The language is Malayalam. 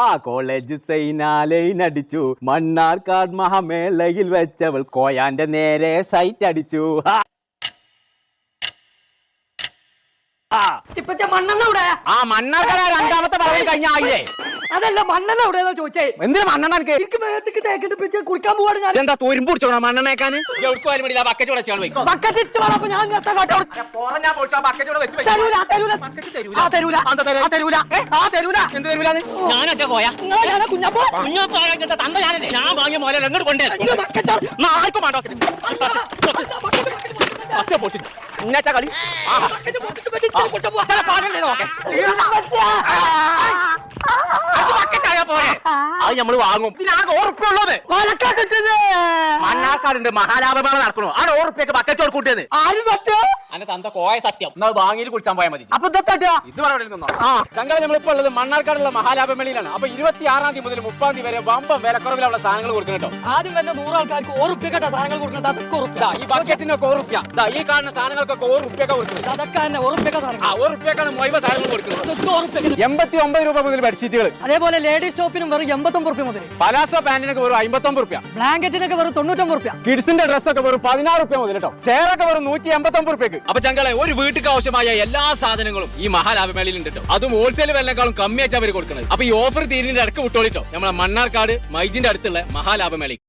ആ കോളേജ് സൈനാലൈനടിച്ചു, മണ്ണാർക്കാട് മഹാമേളയിൽ വെച്ചവൾ കോയാന്റെ നേരെ സൈറ്റ് അടിച്ചു. മണ്ണാർക്കാട് രണ്ടാമത്തെ പറവൽ കഴിഞ്ഞ ആയില്ലേ? അതല്ല മണ്ണെണ്ണ എവിടെയാ ചോദിച്ചേ? എന്തിനാ മണ്ണെണ്ണ എനിക്ക് മേത്തേക്ക് തേക്കിട്ട് കുളിക്കാൻ പോവാണ് ഞാൻ. എന്താ തോരുമ്പ് പിടിച്ചോണോ മണ്ണെണ്ണേക്കാന്? ബക്കറ്റ് ഞാൻ വാങ്ങിയ മോലെ എങ്ങോട്ട് കൊണ്ടേ ആർക്കും കളി അത് നമ്മള് വാങ്ങും. ഇതിനാകെ ഉറപ്പുള്ളത് മണ്ണാർക്കാടുണ്ട് മഹാലാഭമേള നടക്കണോ? ആ 100 റുപ്യക്ക് ബക്കറ്റ് കൊടുക്കൂട്ടേന്ന് ആര് സത്യം? അന്നെ തന്ത കോയ സത്യം. എന്നാൽ വാങ്ങിയിൽ കുളിച്ചാൻ പോയാൽ മതി. അപ്പൊ ഇത് ചങ്കള നമ്മളിപ്പോ ഉള്ളത് മണ്ണാർക്കാടുള്ള മഹാലാഭമേളയിലാണ്. അപ്പൊ 26-ാം തീയതി മുതൽ 30-ാം തീയതി വരെ വമ്പം വിലക്കുറവിലുള്ള സാധനങ്ങൾ കൊടുക്കണം കേട്ടോ. ആദ്യം തന്നെ 100 ആൾക്കാർക്ക് 100 റുപ്യക്കാ സാധനങ്ങൾ കൊടുക്കുന്നത്. അതൊക്കെ ഈ ബക്കറ്റിനൊക്കെ 100 റുപ്യ, ഈ കാണുന്ന സാധനങ്ങൾക്കൊക്കെ 100 റുപ്യൊക്കെ കൊടുക്കുന്നത്. അതൊക്കെ തന്നെ 100 റുപ്യക്കാ സാധനങ്ങൾ. 100 റുപ്യക്കാണ് മൊയ്വ സാധനങ്ങൾ കൊടുക്കുന്നത്. 89 രൂപ മുതൽ ബെഡ്ഷീറ്റുകൾ. അതേപോലെ ലേഡീസ് ഷോപ്പിനും വെറും 89 റുപ്യ മുതൽ. പലാസോ പാന്റിനൊക്കെ വെറും 59 റുപ്യ. ബ്ലാങ്കറ്റിനൊക്കെ വെറും 99 റുപ്യ. കിഡ്സിന്റെ ഡ്രസ്സൊക്കെ വെറും 16 റുപ്യ മുതൽ കേട്ടോ. ചെയറൊക്കെ വെറും 189 റുപ്യക്ക്. അപ്പൊ ചങ്കളെ ഒരു വീട്ടിക്ക് ആവശ്യമായ എല്ലാ സാധനങ്ങളും ഈ മഹാലാഭമേളയിൽ ഉണ്ട് കേട്ടോ. അതും ഹോൾസെയിൽ വിലക്കാളും കമ്മിയായിട്ട് അവർ കൊടുക്കുന്നത്. അപ്പൊ ഈ ഓഫർ തീരിന്റെ ഇടക്ക് വിട്ടോളിട്ടോ നമ്മളെ മണ്ണാർക്കാട് മൈജിന്റെ അടുത്തുള്ള മഹാലാഭമേള.